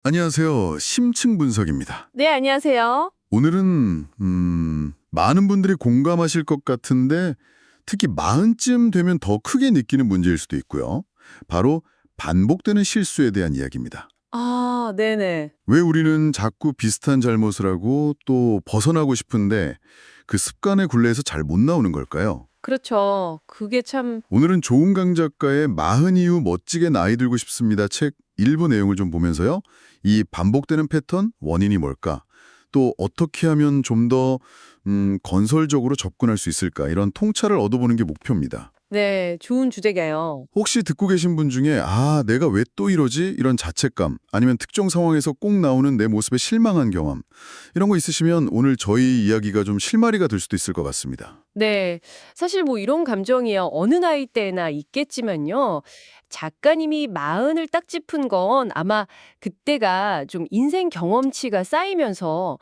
안녕하세요. 심층 분석입니다. 네, 안녕하세요. 오늘은 많은 분들이 공감하실 것 같은데 특히 마흔쯤 되면 더 크게 느끼는 문제일 수도 있고요. 바로 반복되는 실수에 대한 이야기입니다. 아, 네네. 왜 우리는 자꾸 비슷한 잘못을 하고 또 벗어나고 싶은데 그 습관의 굴레에서 잘 못 나오는 걸까요? 그렇죠. 그게 참, 오늘은 조은강 작가의 마흔 이후 멋지게 나이 들고 싶습니다 책 일부 내용을 좀 보면서요. 이 반복되는 패턴, 원인이 뭘까? 또 어떻게 하면 좀 더 건설적으로 접근할 수 있을까? 이런 통찰을 얻어보는 게 목표입니다. 네, 좋은 주제가요. 혹시 듣고 계신 분 중에 내가 왜 또 이러지? 이런 자책감 아니면 특정 상황에서 꼭 나오는 내 모습에 실망한 경험 이런 거 있으시면 오늘 저희 이야기가 좀 실마리가 될 수도 있을 것 같습니다. 네, 사실 뭐 이런 감정이요. 어느 나이 때나 있겠지만요. 작가님이 마흔을 딱 짚은 건 아마 그때가 좀 인생 경험치가 쌓이면서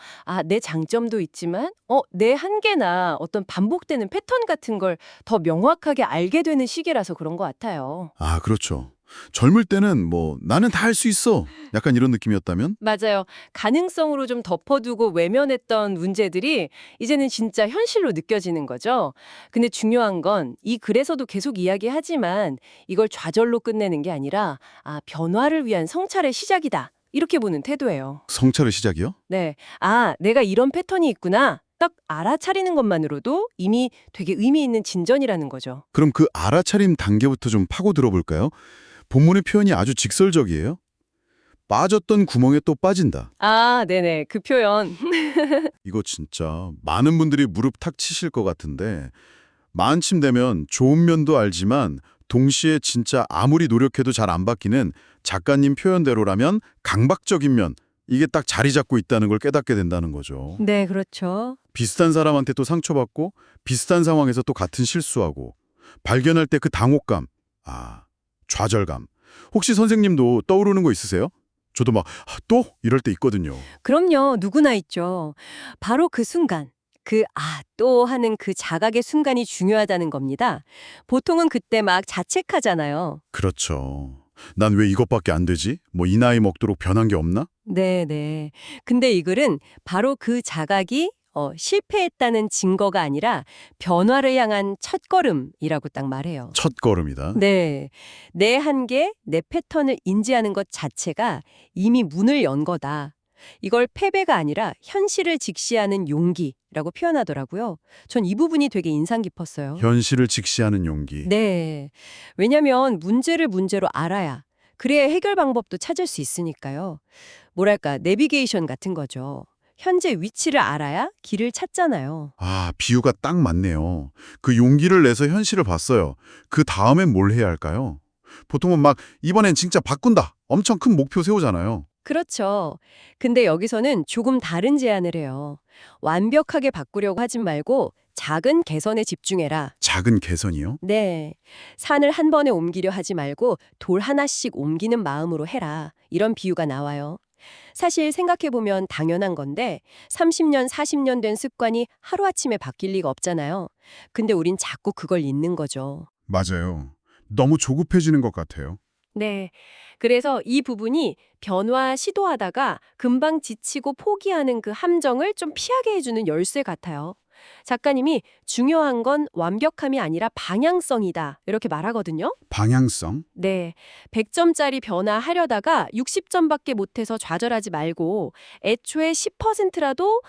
내 장점도 있지만 내 한계나 어떤 반복되는 패턴 같은 걸 더 명확하게 알게 되는 시기라서 그런 것 같아요. 그렇죠. 젊을 때는 뭐 나는 다 할 수 있어. 약간 이런 느낌이었다면 맞아요. 가능성으로 좀 덮어두고 외면했던 문제들이 이제는 진짜 현실로 느껴지는 거죠. 근데 중요한 건 이 글에서도 계속 이야기하지만 이걸 좌절로 끝내는 게 아니라 변화를 위한 성찰의 시작이다. 이렇게 보는 태도예요. 성찰의 시작이요? 네. 내가 이런 패턴이 있구나. 딱 알아차리는 것만으로도 이미 되게 의미 있는 진전이라는 거죠. 그럼 그 알아차림 단계부터 좀 파고 들어볼까요? 본문의 표현이 아주 직설적이에요. 빠졌던 구멍에 또 빠진다. 네네. 그 표현. 이거 진짜 많은 분들이 무릎 탁 치실 것 같은데 마흔쯤 되면 좋은 면도 알지만 동시에 진짜 아무리 노력해도 잘 안 바뀌는 작가님 표현대로라면 강박적인 면, 이게 딱 자리 잡고 있다는 걸 깨닫게 된다는 거죠. 네, 그렇죠. 비슷한 사람한테 또 상처받고 비슷한 상황에서 또 같은 실수하고 발견할 때 그 당혹감, 좌절감. 혹시 선생님도 떠오르는 거 있으세요? 저도 막 또? 이럴 때 있거든요. 그럼요. 누구나 있죠. 바로 그 순간, 또 하는 그 자각의 순간이 중요하다는 겁니다. 보통은 그때 막 자책하잖아요. 그렇죠. 난 왜 이것밖에 안 되지? 뭐 이 나이 먹도록 변한 게 없나? 네네. 근데 이 글은 바로 그 자각이 실패했다는 증거가 아니라 변화를 향한 첫걸음이라고 딱 말해요. 첫 걸음이다. 네. 내 한계, 내 패턴을 인지하는 것 자체가 이미 문을 연 거다. 이걸 패배가 아니라 현실을 직시하는 용기라고 표현하더라고요. 전 이 부분이 되게 인상 깊었어요. 현실을 직시하는 용기. 네. 왜냐면 문제를 문제로 알아야 그래야 해결 방법도 찾을 수 있으니까요. 뭐랄까, 내비게이션 같은 거죠. 현재 위치를 알아야 길을 찾잖아요. 비유가 딱 맞네요. 그 용기를 내서 현실을 봤어요. 그 다음엔 뭘 해야 할까요? 보통은 막 이번엔 진짜 바꾼다. 엄청 큰 목표 세우잖아요. 그렇죠. 근데 여기서는 조금 다른 제안을 해요. 완벽하게 바꾸려고 하진 말고 작은 개선에 집중해라. 작은 개선이요? 네. 산을 한 번에 옮기려 하지 말고 돌 하나씩 옮기는 마음으로 해라. 이런 비유가 나와요. 사실 생각해보면 당연한 건데 30년, 40년 된 습관이 하루아침에 바뀔 리가 없잖아요. 근데 우린 자꾸 그걸 잊는 거죠. 맞아요. 너무 조급해지는 것 같아요. 네. 그래서 이 부분이 변화 시도하다가 금방 지치고 포기하는 그 함정을 좀 피하게 해주는 열쇠 같아요. 작가님이 중요한 건 완벽함이 아니라 방향성이다. 이렇게 말하거든요. 방향성? 네. 100점짜리 변화하려다가 60점밖에 못해서 좌절하지 말고 애초에 10%라도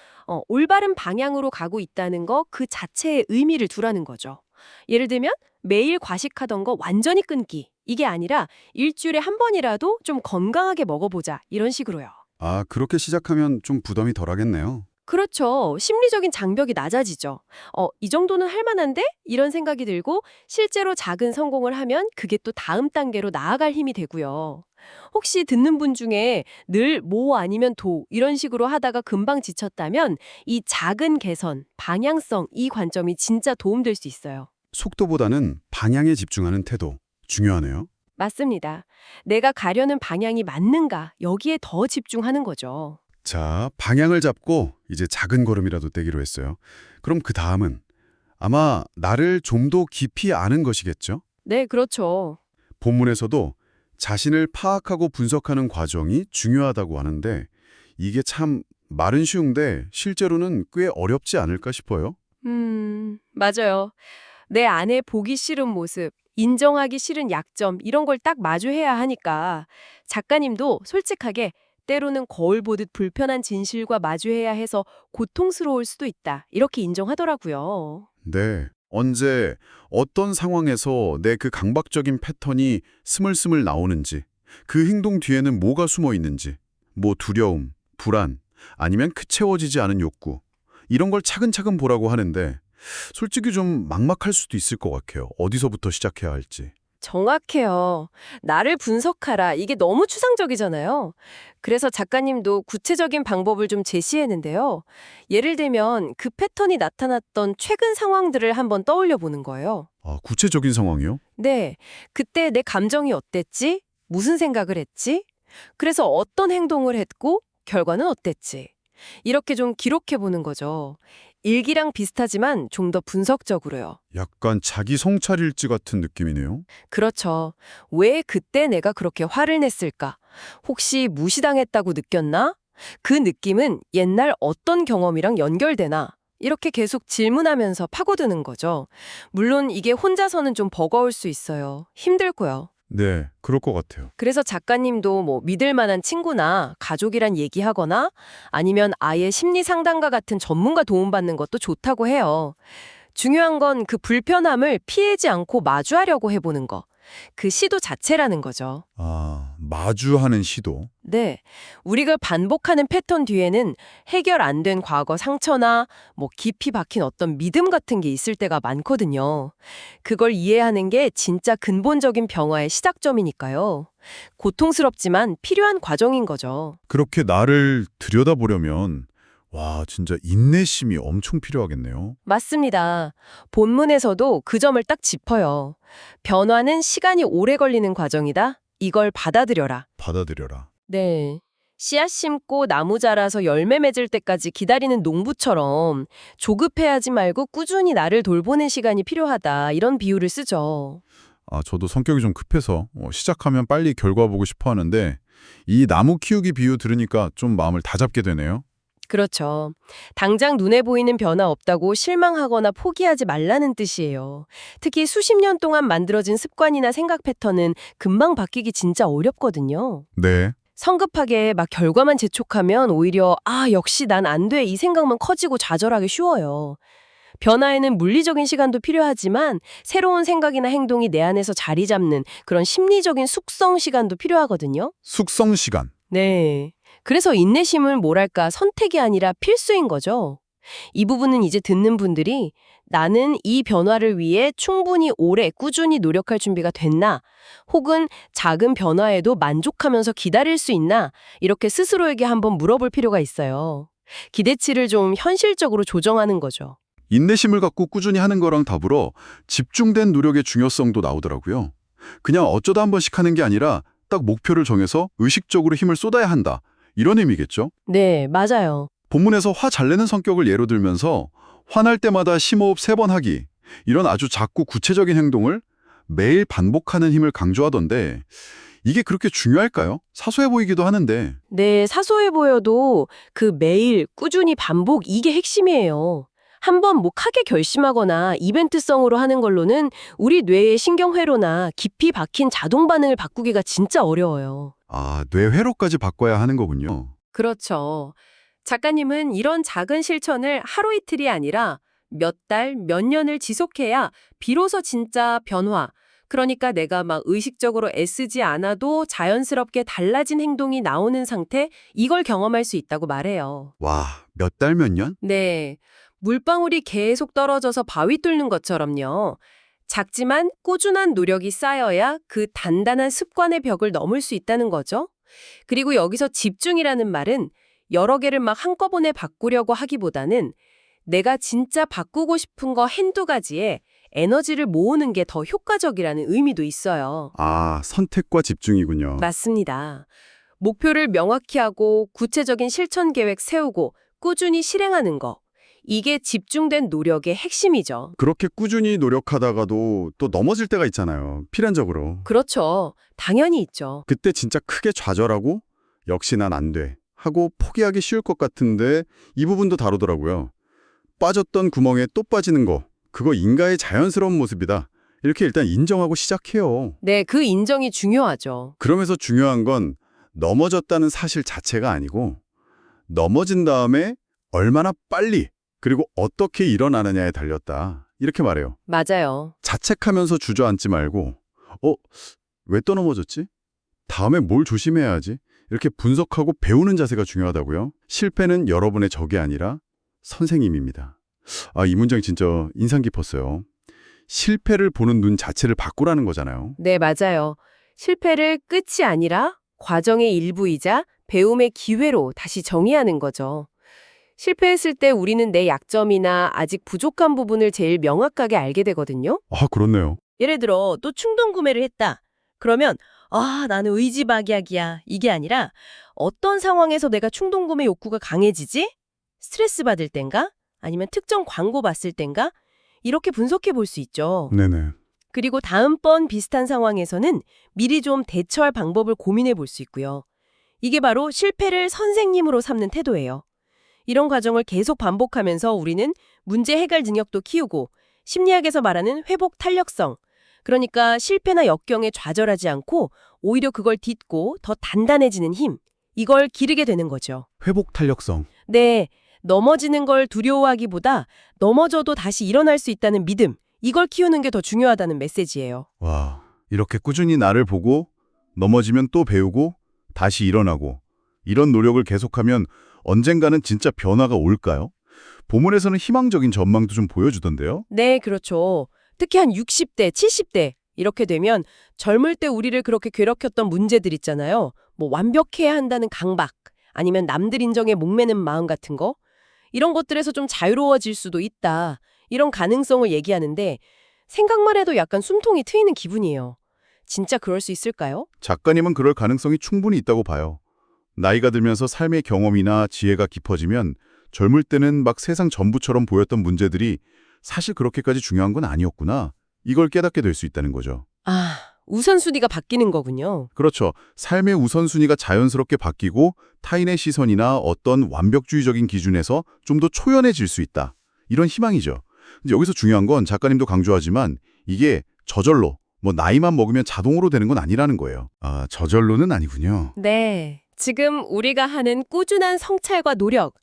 올바른 방향으로 가고 있다는 거 그 자체의 의미를 두라는 거죠. 예를 들면 매일 과식하던 거 완전히 끊기. 이게 아니라 일주일에 한 번이라도 좀 건강하게 먹어보자. 이런 식으로요. 그렇게 시작하면 좀 부담이 덜하겠네요. 그렇죠. 심리적인 장벽이 낮아지죠. 이 정도는 할 만한데? 이런 생각이 들고 실제로 작은 성공을 하면 그게 또 다음 단계로 나아갈 힘이 되고요. 혹시 듣는 분 중에 늘 뭐 아니면 도 이런 식으로 하다가 금방 지쳤다면 이 작은 개선, 방향성 이 관점이 진짜 도움될 수 있어요. 속도보다는 방향에 집중하는 태도. 중요하네요. 맞습니다. 내가 가려는 방향이 맞는가 여기에 더 집중하는 거죠. 자, 방향을 잡고 이제 작은 걸음이라도 떼기로 했어요. 그럼 그 다음은 아마 나를 좀 더 깊이 아는 것이겠죠? 네, 그렇죠. 본문에서도 자신을 파악하고 분석하는 과정이 중요하다고 하는데 이게 참 말은 쉬운데 실제로는 꽤 어렵지 않을까 싶어요. 맞아요. 내 안에 보기 싫은 모습, 인정하기 싫은 약점, 이런 걸 딱 마주해야 하니까 작가님도 솔직하게 때로는 거울 보듯 불편한 진실과 마주해야 해서 고통스러울 수도 있다. 이렇게 인정하더라고요. 네. 언제 어떤 상황에서 내 그 강박적인 패턴이 스물스물 나오는지, 그 행동 뒤에는 뭐가 숨어 있는지, 뭐 두려움, 불안, 아니면 그 채워지지 않은 욕구, 이런 걸 차근차근 보라고 하는데 솔직히 좀 막막할 수도 있을 것 같아요. 어디서부터 시작해야 할지. 정확해요. 나를 분석하라. 이게 너무 추상적이잖아요. 그래서 작가님도 구체적인 방법을 좀 제시했는데요. 예를 들면 그 패턴이 나타났던 최근 상황들을 한번 떠올려 보는 거예요. 아, 구체적인 상황이요? 네. 그때 내 감정이 어땠지? 무슨 생각을 했지? 그래서 어떤 행동을 했고 결과는 어땠지? 이렇게 좀 기록해 보는 거죠. 일기랑 비슷하지만 좀 더 분석적으로요. 약간 자기 성찰일지 같은 느낌이네요. 그렇죠. 왜 그때 내가 그렇게 화를 냈을까? 혹시 무시당했다고 느꼈나? 그 느낌은 옛날 어떤 경험이랑 연결되나? 이렇게 계속 질문하면서 파고드는 거죠. 물론 이게 혼자서는 좀 버거울 수 있어요. 힘들고요. 네, 그럴 것 같아요. 그래서 작가님도 뭐 믿을 만한 친구나 가족이란 얘기하거나 아니면 아예 심리 상담가 같은 전문가 도움받는 것도 좋다고 해요. 중요한 건 그 불편함을 피하지 않고 마주하려고 해보는 거. 그 시도 자체라는 거죠. 아, 마주하는 시도. 네. 우리가 반복하는 패턴 뒤에는 해결 안 된 과거 상처나 뭐 깊이 박힌 어떤 믿음 같은 게 있을 때가 많거든요. 그걸 이해하는 게 진짜 근본적인 변화의 시작점이니까요. 고통스럽지만 필요한 과정인 거죠. 그렇게 나를 들여다보려면 와, 진짜 인내심이 엄청 필요하겠네요. 맞습니다. 본문에서도 그 점을 딱 짚어요. 변화는 시간이 오래 걸리는 과정이다. 이걸 받아들여라. 받아들여라. 네. 씨앗 심고 나무 자라서 열매 맺을 때까지 기다리는 농부처럼 조급해하지 말고 꾸준히 나를 돌보는 시간이 필요하다. 이런 비유를 쓰죠. 아, 저도 성격이 좀 급해서 시작하면 빨리 결과 보고 싶어 하는데 이 나무 키우기 비유 들으니까 좀 마음을 다잡게 되네요. 그렇죠. 당장 눈에 보이는 변화 없다고 실망하거나 포기하지 말라는 뜻이에요. 특히 수십 년 동안 만들어진 습관이나 생각 패턴은 금방 바뀌기 진짜 어렵거든요. 네. 성급하게 막 결과만 재촉하면 오히려 역시 난 안 돼. 이 생각만 커지고 좌절하기 쉬워요. 변화에는 물리적인 시간도 필요하지만 새로운 생각이나 행동이 내 안에서 자리 잡는 그런 심리적인 숙성 시간도 필요하거든요. 숙성 시간. 네. 그래서 인내심을 뭐랄까 선택이 아니라 필수인 거죠. 이 부분은 이제 듣는 분들이 나는 이 변화를 위해 충분히 오래 꾸준히 노력할 준비가 됐나? 혹은 작은 변화에도 만족하면서 기다릴 수 있나? 이렇게 스스로에게 한번 물어볼 필요가 있어요. 기대치를 좀 현실적으로 조정하는 거죠. 인내심을 갖고 꾸준히 하는 거랑 더불어 집중된 노력의 중요성도 나오더라고요. 그냥 어쩌다 한 번씩 하는 게 아니라 딱 목표를 정해서 의식적으로 힘을 쏟아야 한다. 이런 의미겠죠? 네, 맞아요. 본문에서 화 잘 내는 성격을 예로 들면서 화날 때마다 심호흡 3번 하기, 이런 아주 작고 구체적인 행동을 매일 반복하는 힘을 강조하던데 이게 그렇게 중요할까요? 사소해 보이기도 하는데. 네, 사소해 보여도 그 매일 꾸준히 반복 이게 핵심이에요. 한번 뭐 크게 결심하거나 이벤트성으로 하는 걸로는 우리 뇌의 신경회로나 깊이 박힌 자동 반응을 바꾸기가 진짜 어려워요. 아, 뇌회로까지 바꿔야 하는 거군요. 그렇죠. 작가님은 이런 작은 실천을 하루 이틀이 아니라 몇 달, 몇 년을 지속해야 비로소 진짜 변화, 그러니까 내가 막 의식적으로 애쓰지 않아도 자연스럽게 달라진 행동이 나오는 상태, 이걸 경험할 수 있다고 말해요. 와, 몇 달, 몇 년? 네. 물방울이 계속 떨어져서 바위 뚫는 것처럼요. 작지만 꾸준한 노력이 쌓여야 그 단단한 습관의 벽을 넘을 수 있다는 거죠. 그리고 여기서 집중이라는 말은 여러 개를 막 한꺼번에 바꾸려고 하기보다는 내가 진짜 바꾸고 싶은 거 한두 가지에 에너지를 모으는 게 더 효과적이라는 의미도 있어요. 아, 선택과 집중이군요. 맞습니다. 목표를 명확히 하고 구체적인 실천 계획 세우고 꾸준히 실행하는 거. 이게 집중된 노력의 핵심이죠. 그렇게 꾸준히 노력하다가도 또 넘어질 때가 있잖아요. 필연적으로. 그렇죠. 당연히 있죠. 그때 진짜 크게 좌절하고 역시 난 안 돼 하고 포기하기 쉬울 것 같은데 이 부분도 다루더라고요. 빠졌던 구멍에 또 빠지는 거, 그거 인간의 자연스러운 모습이다. 이렇게 일단 인정하고 시작해요. 네, 그 인정이 중요하죠. 그러면서 중요한 건 넘어졌다는 사실 자체가 아니고 넘어진 다음에 얼마나 빨리 그리고 어떻게 일어나느냐에 달렸다. 이렇게 말해요. 맞아요. 자책하면서 주저앉지 말고 왜 또 넘어졌지? 다음에 뭘 조심해야지? 이렇게 분석하고 배우는 자세가 중요하다고요. 실패는 여러분의 적이 아니라 선생님입니다. 이 문장 진짜 인상 깊었어요. 실패를 보는 눈 자체를 바꾸라는 거잖아요. 네, 맞아요. 실패를 끝이 아니라 과정의 일부이자 배움의 기회로 다시 정의하는 거죠. 실패했을 때 우리는 내 약점이나 아직 부족한 부분을 제일 명확하게 알게 되거든요. 그렇네요. 예를 들어 또 충동 구매를 했다. 그러면 나는 의지박약이야. 이게 아니라 어떤 상황에서 내가 충동 구매 욕구가 강해지지? 스트레스 받을 땐가? 아니면 특정 광고 봤을 땐가? 이렇게 분석해 볼 수 있죠. 네네. 그리고 다음번 비슷한 상황에서는 미리 좀 대처할 방법을 고민해 볼 수 있고요. 이게 바로 실패를 선생님으로 삼는 태도예요. 이런 과정을 계속 반복하면서 우리는 문제 해결 능력도 키우고 심리학에서 말하는 회복 탄력성, 그러니까 실패나 역경에 좌절하지 않고 오히려 그걸 딛고 더 단단해지는 힘, 이걸 기르게 되는 거죠. 회복 탄력성. 네, 넘어지는 걸 두려워하기보다 넘어져도 다시 일어날 수 있다는 믿음, 이걸 키우는 게 더 중요하다는 메시지예요. 와, 이렇게 꾸준히 나를 보고 넘어지면 또 배우고 다시 일어나고 이런 노력을 계속하면 언젠가는 진짜 변화가 올까요? 본문에서는 희망적인 전망도 좀 보여주던데요. 네, 그렇죠. 특히 한 60대, 70대 이렇게 되면 젊을 때 우리를 그렇게 괴롭혔던 문제들 있잖아요. 뭐 완벽해야 한다는 강박, 아니면 남들 인정에 목매는 마음 같은 거. 이런 것들에서 좀 자유로워질 수도 있다. 이런 가능성을 얘기하는데 생각만 해도 약간 숨통이 트이는 기분이에요. 진짜 그럴 수 있을까요? 작가님은 그럴 가능성이 충분히 있다고 봐요. 나이가 들면서 삶의 경험이나 지혜가 깊어지면 젊을 때는 막 세상 전부처럼 보였던 문제들이 사실 그렇게까지 중요한 건 아니었구나. 이걸 깨닫게 될 수 있다는 거죠. 우선순위가 바뀌는 거군요. 그렇죠. 삶의 우선순위가 자연스럽게 바뀌고 타인의 시선이나 어떤 완벽주의적인 기준에서 좀 더 초연해질 수 있다. 이런 희망이죠. 근데 여기서 중요한 건 작가님도 강조하지만 이게 저절로 나이만 먹으면 자동으로 되는 건 아니라는 거예요. 저절로는 아니군요. 네. 지금 우리가 하는 꾸준한 성찰과 노력,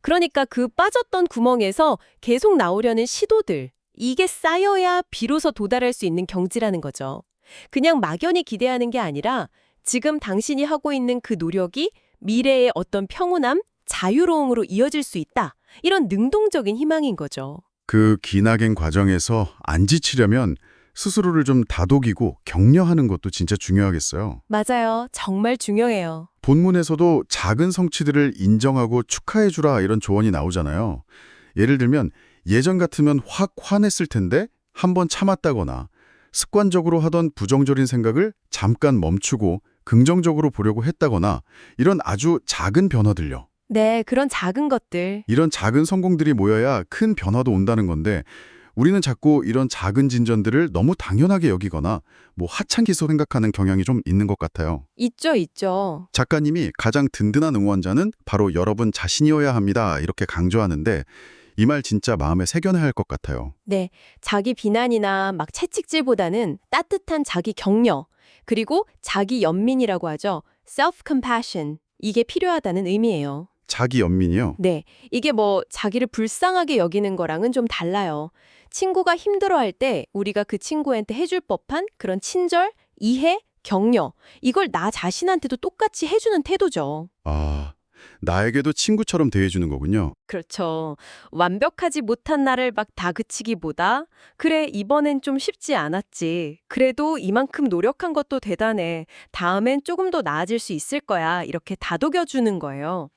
그러니까 그 빠졌던 구멍에서 계속 나오려는 시도들, 이게 쌓여야 비로소 도달할 수 있는 경지라는 거죠. 그냥 막연히 기대하는 게 아니라 지금 당신이 하고 있는 그 노력이 미래의 어떤 평온함, 자유로움으로 이어질 수 있다. 이런 능동적인 희망인 거죠. 그 기나긴 과정에서 안 지치려면 스스로를 좀 다독이고 격려하는 것도 진짜 중요하겠어요. 맞아요. 정말 중요해요. 본문에서도 작은 성취들을 인정하고 축하해주라 이런 조언이 나오잖아요. 예를 들면 예전 같으면 확 화냈을 텐데 한번 참았다거나 습관적으로 하던 부정적인 생각을 잠깐 멈추고 긍정적으로 보려고 했다거나 이런 아주 작은 변화들요. 네, 그런 작은 것들. 이런 작은 성공들이 모여야 큰 변화도 온다는 건데 우리는 자꾸 이런 작은 진전들을 너무 당연하게 여기거나 하찮게서 생각하는 경향이 좀 있는 것 같아요. 있죠. 작가님이 가장 든든한 응원자는 바로 여러분 자신이어야 합니다. 이렇게 강조하는데 이 말 진짜 마음에 새겨내야 할 것 같아요. 네, 자기 비난이나 막 채찍질보다는 따뜻한 자기 격려, 그리고 자기 연민이라고 하죠. self-compassion. 이게 필요하다는 의미예요. 자기 연민이요? 네, 이게 자기를 불쌍하게 여기는 거랑은 좀 달라요. 친구가 힘들어할 때 우리가 그 친구한테 해줄 법한 그런 친절, 이해, 격려, 이걸 나 자신한테도 똑같이 해주는 태도죠. 나에게도 친구처럼 대해주는 거군요. 그렇죠. 완벽하지 못한 나를 막 다그치기보다 그래, 이번엔 좀 쉽지 않았지. 그래도 이만큼 노력한 것도 대단해. 다음엔 조금 더 나아질 수 있을 거야. 이렇게 다독여주는 거예요.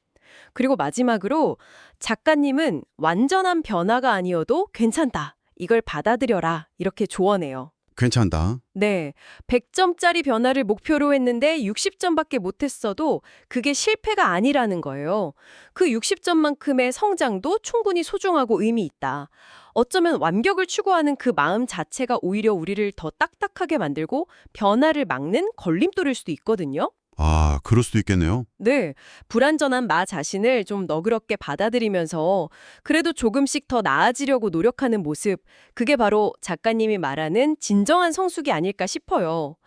그리고 마지막으로 작가님은 완전한 변화가 아니어도 괜찮다. 이걸 받아들여라. 이렇게 조언해요. 괜찮다. 네, 100점짜리 변화를 목표로 했는데 60점밖에 못했어도 그게 실패가 아니라는 거예요. 그 60점만큼의 성장도 충분히 소중하고 의미 있다. 어쩌면 완벽을 추구하는 그 마음 자체가 오히려 우리를 더 딱딱하게 만들고 변화를 막는 걸림돌일 수도 있거든요. 아, 그럴 수도 있겠네요. 네, 불완전한 나 자신을 좀 너그럽게 받아들이면서 그래도 조금씩 더 나아지려고 노력하는 모습, 그게 바로 작가님이 말하는 진정한 성숙이 아닐까 싶어요.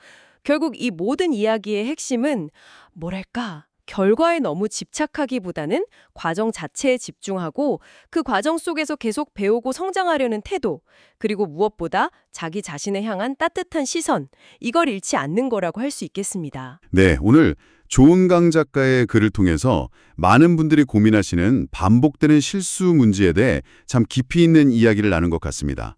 결국 이 모든 이야기의 핵심은 뭐랄까, 결과에 너무 집착하기보다는 과정 자체에 집중하고 그 과정 속에서 계속 배우고 성장하려는 태도, 그리고 무엇보다 자기 자신을 향한 따뜻한 시선, 이걸 잃지 않는 거라고 할 수 있겠습니다. 네, 오늘 조은강 작가의 글을 통해서 많은 분들이 고민하시는 반복되는 실수 문제에 대해 참 깊이 있는 이야기를 나눈 것 같습니다.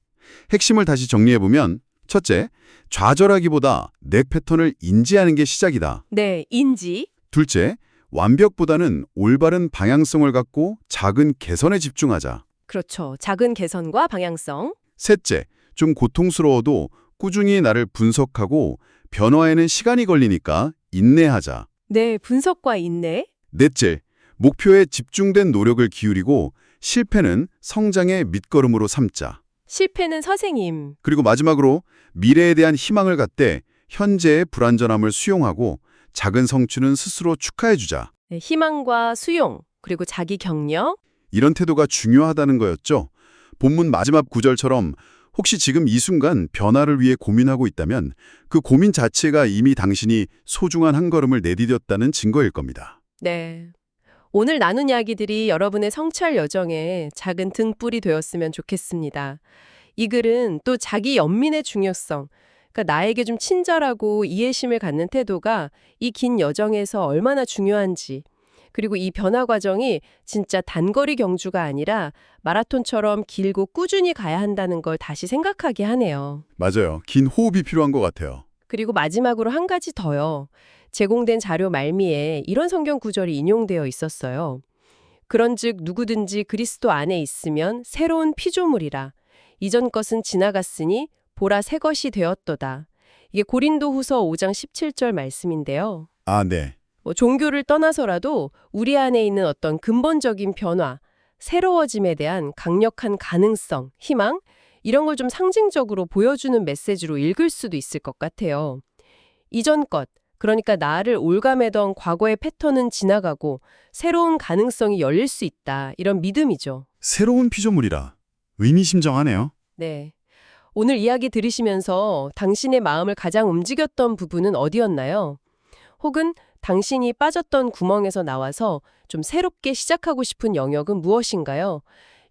핵심을 다시 정리해보면 첫째, 좌절하기보다 내 패턴을 인지하는 게 시작이다. 네, 인지. 둘째, 완벽보다는 올바른 방향성을 갖고 작은 개선에 집중하자. 그렇죠. 작은 개선과 방향성. 셋째, 좀 고통스러워도 꾸준히 나를 분석하고 변화에는 시간이 걸리니까 인내하자. 네, 분석과 인내. 넷째, 목표에 집중된 노력을 기울이고 실패는 성장의 밑거름으로 삼자. 실패는 선생님. 그리고 마지막으로 미래에 대한 희망을 갖되 현재의 불완전함을 수용하고 작은 성취는 스스로 축하해주자. 네, 희망과 수용, 그리고 자기 격려. 이런 태도가 중요하다는 거였죠. 본문 마지막 구절처럼 혹시 지금 이 순간 변화를 위해 고민하고 있다면 그 고민 자체가 이미 당신이 소중한 한 걸음을 내디뎠다는 증거일 겁니다. 네. 오늘 나눈 이야기들이 여러분의 성찰 여정에 작은 등불이 되었으면 좋겠습니다. 이 글은 또 자기 연민의 중요성, 그러니까 나에게 좀 친절하고 이해심을 갖는 태도가 이 긴 여정에서 얼마나 중요한지, 그리고 이 변화 과정이 진짜 단거리 경주가 아니라 마라톤처럼 길고 꾸준히 가야 한다는 걸 다시 생각하게 하네요. 맞아요. 긴 호흡이 필요한 것 같아요. 그리고 마지막으로 한 가지 더요. 제공된 자료 말미에 이런 성경 구절이 인용되어 있었어요. 그런즉 누구든지 그리스도 안에 있으면 새로운 피조물이라. 이전 것은 지나갔으니 보라 새 것이 되었도다. 이게 고린도후서 5장 17절 말씀인데요. 아, 네. 종교를 떠나서라도 우리 안에 있는 어떤 근본적인 변화, 새로워짐에 대한 강력한 가능성, 희망, 이런 걸 좀 상징적으로 보여주는 메시지로 읽을 수도 있을 것 같아요. 이전 것, 그러니까 나를 올가매던 과거의 패턴은 지나가고 새로운 가능성이 열릴 수 있다. 이런 믿음이죠. 새로운 피조물이라. 의미심장하네요. 네. 오늘 이야기 들으시면서 당신의 마음을 가장 움직였던 부분은 어디였나요? 혹은 당신이 빠졌던 구멍에서 나와서 좀 새롭게 시작하고 싶은 영역은 무엇인가요?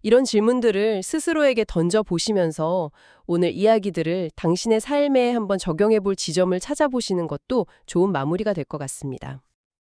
이런 질문들을 스스로에게 던져보시면서 오늘 이야기들을 당신의 삶에 한번 적용해 볼 지점을 찾아보시는 것도 좋은 마무리가 될 것 같습니다.